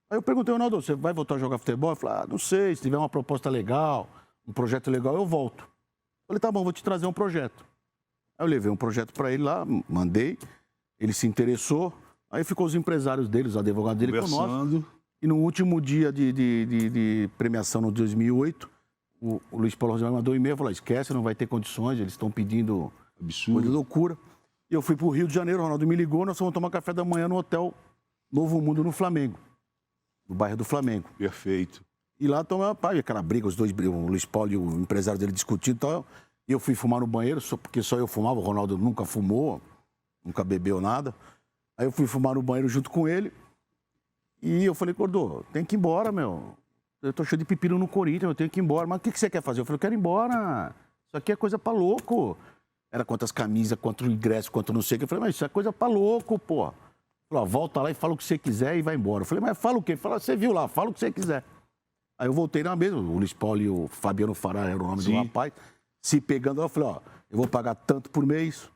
Aí eu perguntei, Ronaldo, você vai voltar a jogar futebol? Ele falou, não sei, se tiver uma proposta legal, um projeto legal, eu volto. Eu falei, tá bom, vou te trazer um projeto. Aí eu levei um projeto para ele lá, mandei, ele se interessou. Aí ficou os empresários dele, os advogados dele conosco. E no último dia de premiação, no 2008... O Luiz Paulo Rosemar mandou um e-mail e falou, esquece, não vai ter condições, eles estão pedindo absurdo, coisa loucura. E eu fui para o Rio de Janeiro, o Ronaldo me ligou, nós fomos tomar café da manhã no hotel Novo Mundo, no Flamengo, no bairro do Flamengo. Perfeito. E lá tomamos aquela briga, os dois, o Luiz Paulo e o empresário dele discutindo e tal. E eu fui fumar no banheiro, porque só eu fumava, o Ronaldo nunca fumou, nunca bebeu nada. Aí eu fui fumar no banheiro junto com ele. E eu falei, Cordô, tem que ir embora, meu. Eu tô cheio de pepino no Corinthians, eu tenho que ir embora. Mas o que você quer fazer? Eu falei, eu quero ir embora. Isso aqui é coisa pra louco. Era quantas camisas, quanto ingresso, quanto não sei o que. Eu falei, mas isso é coisa pra louco, pô. Falei, volta lá e fala o que você quiser e vai embora. Eu falei, mas fala o quê? Fala, você viu lá, fala o que você quiser. Aí eu voltei na mesa, o Luiz Paulo e o Fabiano Fará era o nome do rapaz. Se pegando lá, eu falei, eu vou pagar tanto por mês.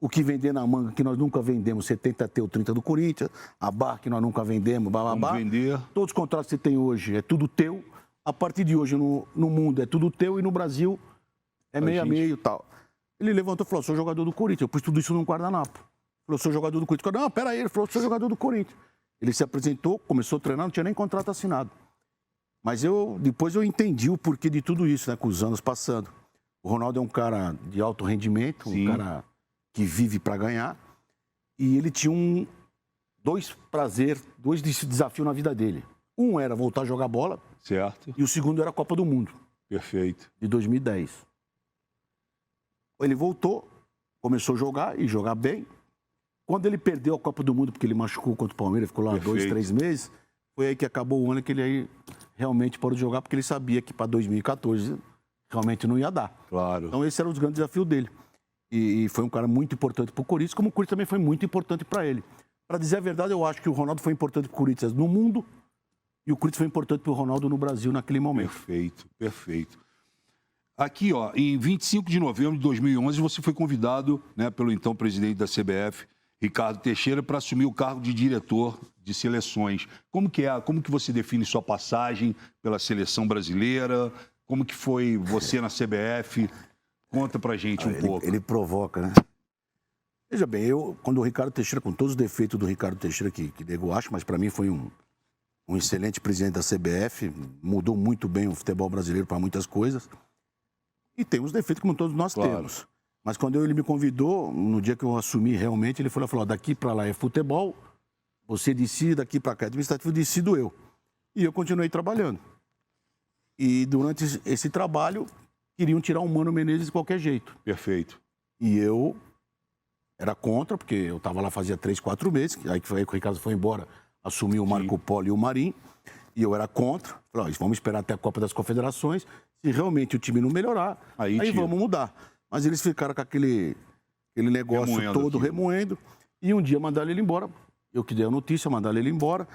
O que vender na manga, que nós nunca vendemos, 70 T ou 30 do Corinthians. A barra que nós nunca vendemos, bababá. Vamos vender. Todos os contratos que você tem hoje é tudo teu. A partir de hoje, no mundo, é tudo teu. E no Brasil, é meio a meio e tal. Ele levantou e falou, sou jogador do Corinthians. Eu pus tudo isso num guardanapo. Falou, sou jogador do Corinthians. Não, peraí. Ele falou, sou jogador do Corinthians. Ele se apresentou, começou a treinar, não tinha nem contrato assinado. Mas depois eu entendi o porquê de tudo isso, né? Com os anos passando. O Ronaldo é um cara de alto rendimento, um cara que vive para ganhar. E ele tinha dois desafios na vida dele. Um era voltar a jogar bola. Certo. E o segundo era a Copa do Mundo. Perfeito. De 2010. Ele voltou, começou a jogar e jogar bem. Quando ele perdeu a Copa do Mundo, porque ele machucou contra o Palmeiras, ficou lá 2, 3 meses, foi aí que acabou o ano que ele aí realmente parou de jogar, porque ele sabia que para 2014 realmente não ia dar. Claro. Então esse era os grandes desafios dele. E foi um cara muito importante para o Corinthians, como o Corinthians também foi muito importante para ele. Para dizer a verdade, eu acho que o Ronaldo foi importante para o Corinthians no mundo e o Corinthians foi importante para o Ronaldo no Brasil naquele momento. Perfeito, perfeito. Aqui, ó, em 25 de novembro de 2011, você foi convidado, né, pelo então presidente da CBF, Ricardo Teixeira, para assumir o cargo de diretor de seleções. Como que você define sua passagem pela seleção brasileira? Como que foi você na CBF? Conta pra gente pouco. Ele provoca, né? Veja bem, quando o Ricardo Teixeira, com todos os defeitos do Ricardo Teixeira, que nego acho, mas para mim foi um um excelente presidente da CBF, mudou muito bem o futebol brasileiro para muitas coisas. E tem os defeitos como todos nós temos. Mas quando ele me convidou, no dia que eu assumi realmente, ele falou, daqui para lá é futebol, você decide, daqui para cá é administrativo, decido eu. E eu continuei trabalhando. E durante esse trabalho, queriam tirar o Mano Menezes de qualquer jeito. Perfeito. E eu era contra, porque eu estava lá fazia 3, 4 meses, aí que o Ricardo foi embora, assumiu o Marco Polo e o Marinho, e eu era contra. Falei, vamos esperar até a Copa das Confederações, se realmente o time não melhorar, aí vamos mudar. Mas eles ficaram com aquele negócio remoendo, e um dia mandaram ele embora. Eu que dei a notícia, mandaram ele embora.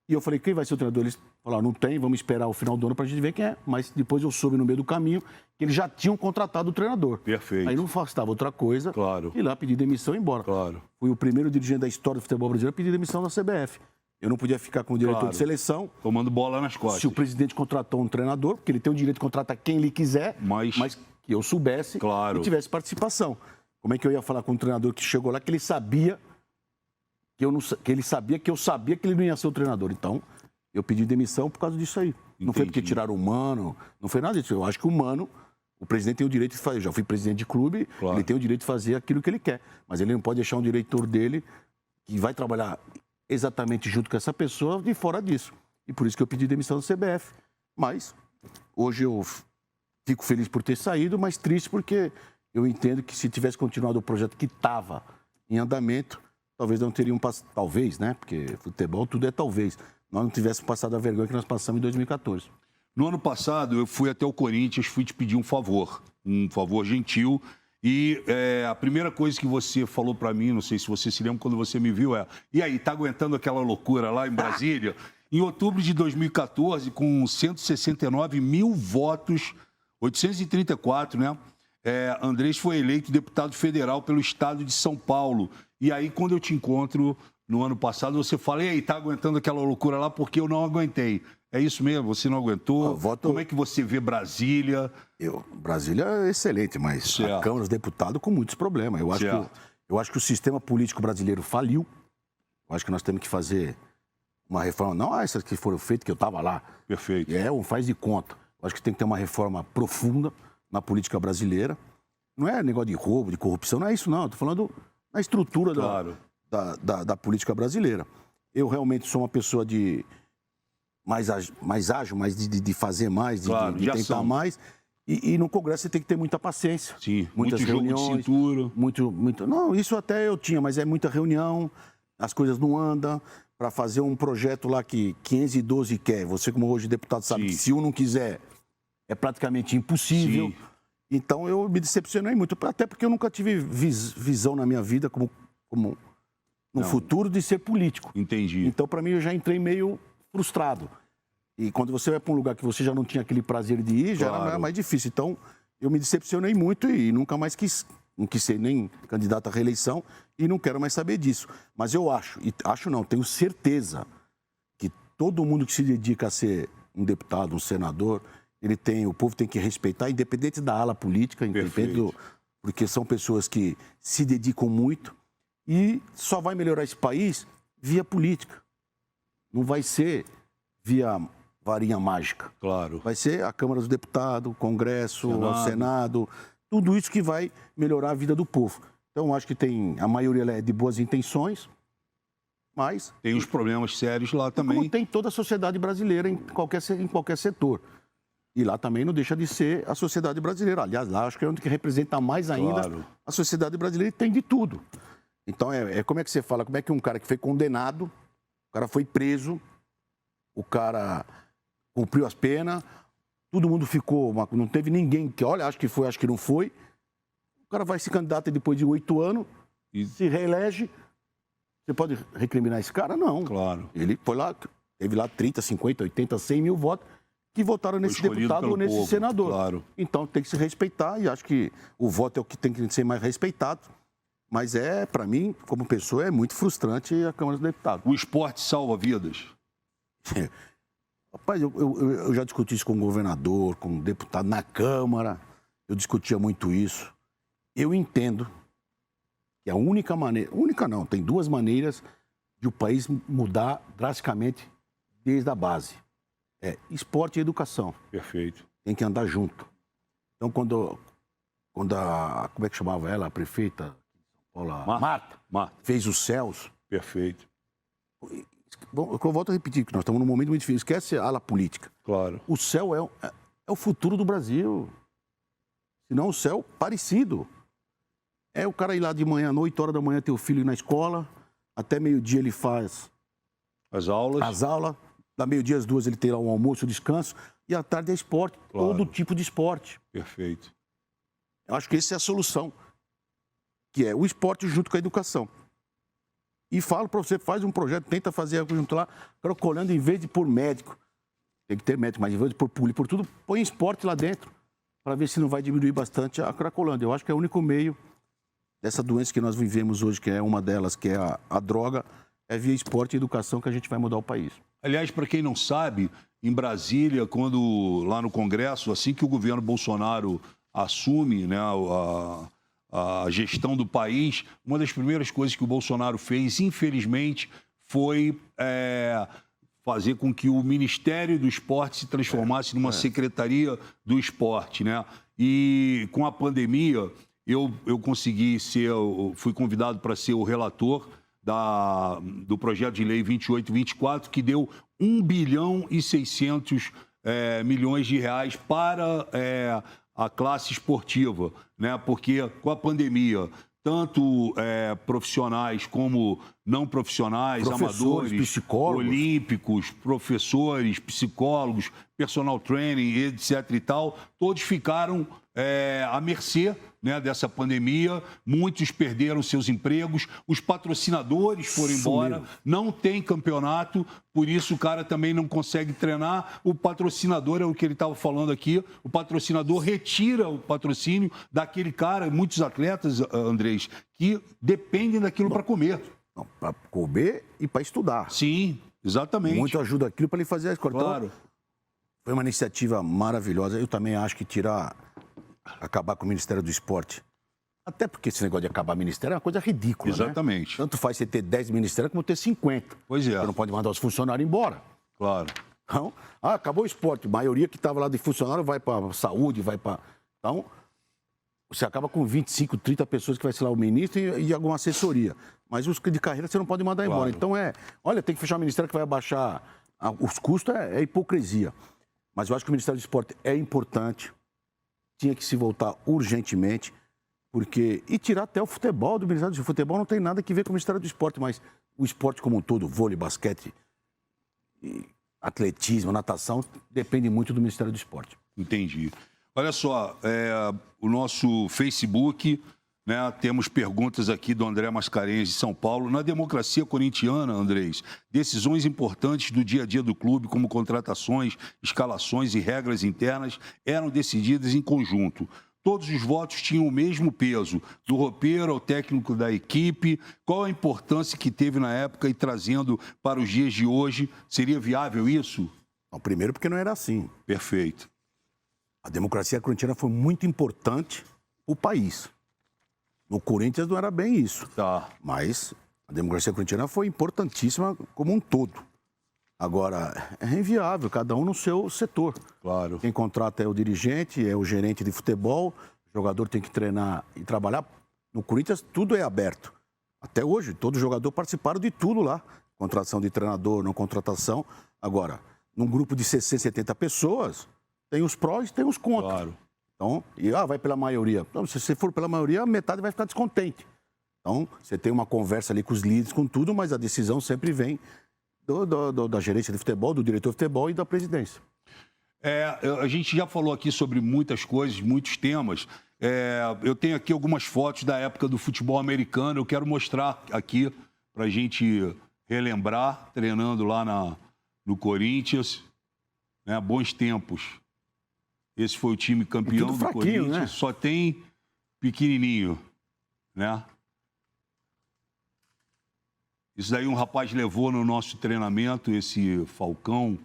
E eu falei, quem vai ser o treinador? Eles falaram, não tem, vamos esperar o final do ano para a gente ver quem é. Mas depois eu soube no meio do caminho que eles já tinham contratado o treinador. Perfeito. Aí não bastava outra coisa, ir lá pedir demissão e ir embora. Claro. Fui o primeiro dirigente da história do futebol brasileiro a pedir demissão da CBF. Eu não podia ficar com o diretor de seleção. Tomando bola nas costas. Se o presidente contratou um treinador, porque ele tem o direito de contratar quem ele quiser, mas que eu soubesse e tivesse participação. Como é que eu ia falar com um treinador que chegou lá que ele sabia que eu sabia que ele não ia ser o treinador? Então, eu pedi demissão por causa disso aí. Entendi. Não foi porque tiraram o Mano, não foi nada disso. Eu acho que o Mano, o presidente tem o direito de fazer. Eu já fui presidente de clube, ele tem o direito de fazer aquilo que ele quer. Mas ele não pode deixar um diretor dele que vai trabalhar exatamente junto com essa pessoa de fora disso. E por isso que eu pedi demissão do CBF. Mas hoje eu fico feliz por ter saído, mas triste porque eu entendo que se tivesse continuado o projeto que estava em andamento, talvez não teriam passado, talvez, né? Porque futebol tudo é talvez. Nós não tivéssemos passado a vergonha que nós passamos em 2014. No ano passado, eu fui até o Corinthians, fui te pedir um favor gentil. E a primeira coisa que você falou para mim, não sei se você se lembra, quando você me viu, e aí, tá aguentando aquela loucura lá em Brasília? Em outubro de 2014, com 169 mil votos, 834, né? Andrés foi eleito deputado federal pelo estado de São Paulo. E aí, quando eu te encontro no ano passado, você fala, e aí, tá aguentando aquela loucura lá porque eu não aguentei. É isso mesmo? Você não aguentou? Como é que você vê Brasília? Brasília é excelente, mas a Câmara dos Deputados com muitos problemas. Eu acho que o sistema político brasileiro faliu. Eu acho que nós temos que fazer uma reforma. Não essas que foram feitas, que eu estava lá. Perfeito. Um faz de conta. Eu acho que tem que ter uma reforma profunda na política brasileira. Não é negócio de roubo, de corrupção, não é isso não. Estou falando na estrutura da política brasileira. Eu realmente sou uma pessoa mais ágil, mais de fazer mais, de tentar mais. E no Congresso você tem que ter muita paciência. Sim, muitas reuniões. Jogo de cintura. Muito. Não, isso até eu tinha, mas é muita reunião, as coisas não andam. Para fazer um projeto lá que 512 quer, você como hoje deputado sabe que se um não quiser, é praticamente impossível. Sim. Então eu me decepcionei muito, até porque eu nunca tive visão na minha vida como no futuro de ser político. Entendi. Então para mim eu já entrei meio frustrado. E quando você vai para um lugar que você já não tinha aquele prazer de ir, já era mais difícil. Então eu me decepcionei muito e nunca mais não quis ser nem candidato à reeleição e não quero mais saber disso. Mas eu tenho certeza que todo mundo que se dedica a ser um deputado, um senador, o povo tem que respeitar, independente da ala política, porque são pessoas que se dedicam muito e só vai melhorar esse país via política. Não vai ser via varinha mágica. Claro. Vai ser a Câmara dos Deputados, o Congresso, o Senado, tudo isso que vai melhorar a vida do povo. Então, acho que a maioria é de boas intenções, mas... Tem os problemas sérios lá também. Como tem toda a sociedade brasileira em qualquer setor. E lá também não deixa de ser a sociedade brasileira. Aliás, lá acho que é onde que representa mais ainda a sociedade brasileira e tem de tudo. Então, como é que você fala? Como é que um cara que foi condenado, o cara foi preso, o cara cumpriu as penas, todo mundo ficou... Não teve ninguém que, olha, acho que foi, acho que não foi. O cara vai se candidatar depois de 8 anos, se reelege. Você pode recriminar esse cara? Não. Claro. Ele foi lá, teve lá 30, 50, 80, 100 mil votos que votaram nesse deputado ou nesse senador. Claro. Então tem que se respeitar e acho que o voto é o que tem que ser mais respeitado. Mas para mim, como pessoa, é muito frustrante a Câmara dos Deputados. O esporte salva vidas? Rapaz, eu já discuti isso com o governador, com o deputado na Câmara. Eu discutia muito isso. Eu entendo que a única maneira... Única não, tem duas maneiras de o país mudar drasticamente desde a base. É esporte e educação. Perfeito. Tem que andar junto. Então, quando como é que chamava ela, a prefeita? Marta. Fez os céus. Perfeito. Bom, eu volto a repetir, que nós estamos num momento muito difícil. Esquece a ala política. Claro. O céu é o futuro do Brasil. Se não, o céu parecido. É o cara ir lá de manhã, 8 horas da manhã, ter o filho na escola. Até meio-dia ele faz as aulas. Da meio-dia às 2 ele tem lá um almoço, um descanso. E à tarde é esporte. Claro. Todo tipo de esporte. Perfeito. Eu acho que essa é a solução. Que é o esporte junto com a educação. E falo para você, faz um projeto, tenta fazer algo junto lá, Cracolândia, em vez de pôr médico, tem que ter médico, mas em vez de pôr público, por tudo, põe esporte lá dentro, para ver se não vai diminuir bastante a Cracolândia. Eu acho que é o único meio dessa doença que nós vivemos hoje, que é uma delas, que é a droga, é via esporte e educação que a gente vai mudar o país. Aliás, para quem não sabe, em Brasília, quando lá no Congresso, assim que o governo Bolsonaro assume, né, a gestão do país, uma das primeiras coisas que o Bolsonaro fez, infelizmente, foi fazer com que o Ministério do Esporte se transformasse numa Secretaria do Esporte, né? E com a pandemia, eu fui convidado para ser o relator do projeto de lei 2824, que deu 1 bilhão e 600 milhões de reais para a classe esportiva, né? Porque com a pandemia, tanto profissionais como não profissionais, amadores, psicólogos, olímpicos, professores, psicólogos, personal training, etc. e tal, todos ficaram à mercê, né, dessa pandemia. Muitos perderam seus empregos, os patrocinadores foram embora, não tem campeonato, por isso o cara também não consegue treinar. O patrocinador, é o que ele estava falando aqui, o patrocinador retira o patrocínio daquele cara, muitos atletas, Andrés, que dependem daquilo para comer. Para comer e para estudar. Sim, exatamente. Muito ajuda aquilo para ele fazer a escola. Claro. Então, foi uma iniciativa maravilhosa. Eu também acho que acabar com o Ministério do Esporte. Até porque esse negócio de acabar o Ministério é uma coisa ridícula, exatamente. Né? Tanto faz você ter 10 ministérios como ter 50. Pois é. Você não pode mandar os funcionários embora. Claro. Então, acabou o esporte. A maioria que estava lá de funcionário vai para a saúde, vai para... Então, você acaba com 25, 30 pessoas que vai ser lá o ministro e alguma assessoria. Mas os de carreira você não pode mandar embora. Então olha, tem que fechar o ministério que vai abaixar os custos, é hipocrisia. Mas eu acho que o Ministério do Esporte é importante, tinha que se voltar urgentemente, e tirar até o futebol do Ministério do Esporte. O futebol não tem nada que ver com o Ministério do Esporte, mas o esporte como um todo, vôlei, basquete, atletismo, natação, depende muito do Ministério do Esporte. Entendi. Olha só, o nosso Facebook, né, temos perguntas aqui do André Mascarenhas, de São Paulo. Na democracia corintiana, Andrés, decisões importantes do dia a dia do clube, como contratações, escalações e regras internas, eram decididas em conjunto. Todos os votos tinham o mesmo peso, do roupeiro ao técnico da equipe. Qual a importância que teve na época e trazendo para os dias de hoje? Seria viável isso? Não, primeiro porque não era assim. Perfeito. A democracia corintiana foi muito importante para o país. No Corinthians não era bem isso. Tá. Mas a democracia corintiana foi importantíssima como um todo. Agora, é inviável, cada um no seu setor. Claro. Quem contrata é o dirigente, é o gerente de futebol, o jogador tem que treinar e trabalhar. No Corinthians tudo é aberto. Até hoje, todo jogador participaram de tudo lá. Contratação de treinador, não contratação. Agora, num grupo de 60, 70 pessoas, tem os prós e tem os contras. Claro. Então, vai pela maioria. Então, se você for pela maioria, a metade vai ficar descontente. Então, você tem uma conversa ali com os líderes, com tudo, mas a decisão sempre vem da gerência de futebol, do diretor de futebol e da presidência. A gente já falou aqui sobre muitas coisas, muitos temas. Eu tenho aqui algumas fotos da época do futebol americano. Eu quero mostrar aqui para a gente relembrar, treinando lá no Corinthians. Né? Bons tempos. Esse foi o time campeão do Corinthians. Né? Só tem pequenininho, né? Isso daí um rapaz levou no nosso treinamento, esse Falcão.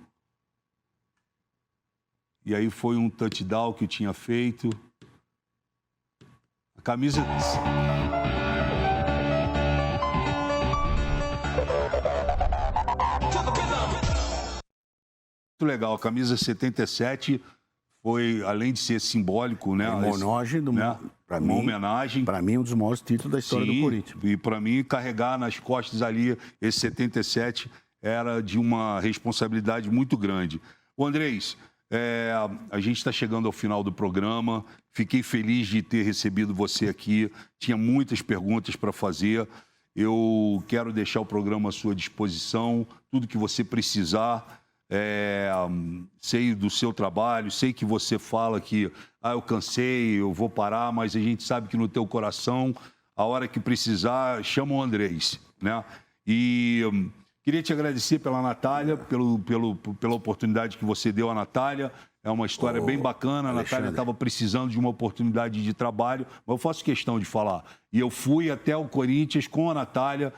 E aí foi um touchdown que eu tinha feito. A camisa... muito legal. A camisa 77 foi, além de ser simbólico, né? Uma homenagem, né? Uma homenagem. Para mim, um dos maiores títulos da história do Corinthians. E para mim, carregar nas costas ali esse 77 era de uma responsabilidade muito grande. Ô, Andrés, a gente está chegando ao final do programa. Fiquei feliz de ter recebido você aqui. Tinha muitas perguntas para fazer. Eu quero deixar o programa à sua disposição. Tudo que você precisar. Sei do seu trabalho, sei que você fala que eu cansei, eu vou parar, mas a gente sabe que no teu coração, a hora que precisar, chama o Andrés, né? E queria te agradecer pela Natália, pela oportunidade que você deu à Natália. É uma história bem bacana. A Natália estava precisando de uma oportunidade de trabalho, mas eu faço questão de falar. E eu fui até o Corinthians com a Natália,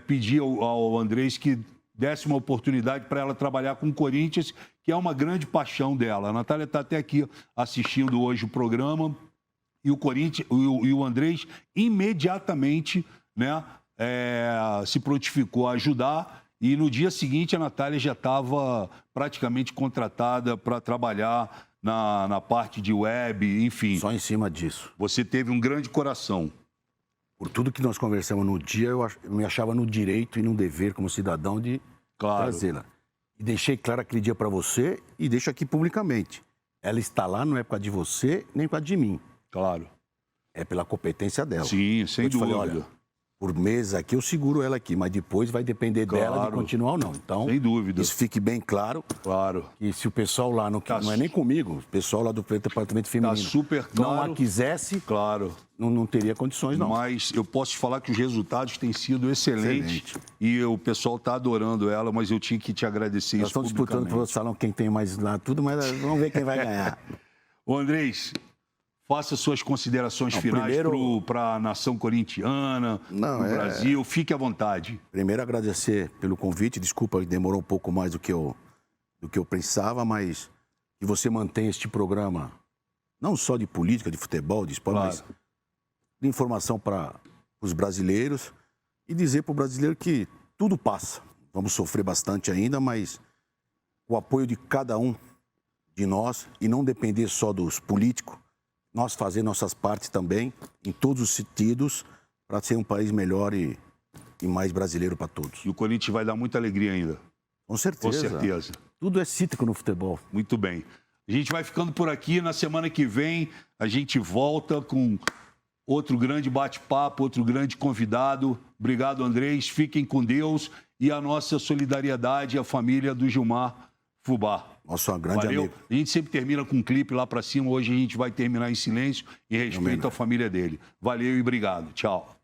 pedi ao Andrés que desse uma oportunidade para ela trabalhar com o Corinthians, que é uma grande paixão dela. A Natália está até aqui assistindo hoje o programa e o Corinthians e o Andrés imediatamente, né, se prontificou a ajudar, e no dia seguinte a Natália já estava praticamente contratada para trabalhar na parte de web, enfim. Só em cima disso. Você teve um grande coração. Por tudo que nós conversamos no dia, eu me achava no direito e no dever, como cidadão, de trazê-la. E deixei claro aquele dia para você e deixo aqui publicamente. Ela está lá, não é por causa de você, nem por causa de mim. Claro. É pela competência dela. Sim, sem dúvida. Falei, olha, por mês aqui eu seguro ela aqui, mas depois vai depender dela de continuar ou não. Então, sem dúvida. Isso fique bem claro. Claro. E se o pessoal lá, não é nem comigo, o pessoal lá do departamento feminino, super claro. Não a quisesse, claro. Não teria condições, não. Mas eu posso te falar que os resultados têm sido excelentes. E o pessoal está adorando ela, mas eu tinha que te agradecer. Nós estamos disputando para o salão quem tem mais lá, tudo, mas vamos ver quem vai ganhar. Ô, Andrés, faça suas considerações finais para a nação corintiana, para o Brasil. Fique à vontade. Primeiro, agradecer pelo convite. Desculpa, demorou um pouco mais do que eu pensava, mas que você mantém este programa, não só de política, de futebol, de esporte, mas de informação para os brasileiros e dizer para o brasileiro que tudo passa. Vamos sofrer bastante ainda, mas o apoio de cada um de nós e não depender só dos políticos, nós fazer nossas partes também, em todos os sentidos, para ser um país melhor e mais brasileiro para todos. E o Corinthians vai dar muita alegria ainda. Com certeza. Com certeza. Tudo é cítrico no futebol. Muito bem. A gente vai ficando por aqui. Na semana que vem, a gente volta com outro grande bate-papo, outro grande convidado. Obrigado, Andrés. Fiquem com Deus e a nossa solidariedade à família do Gilmar Fubá. Nossa, grande amigo. A gente sempre termina com um clipe lá para cima. Hoje a gente vai terminar em silêncio em respeito à família dele. Valeu e obrigado. Tchau.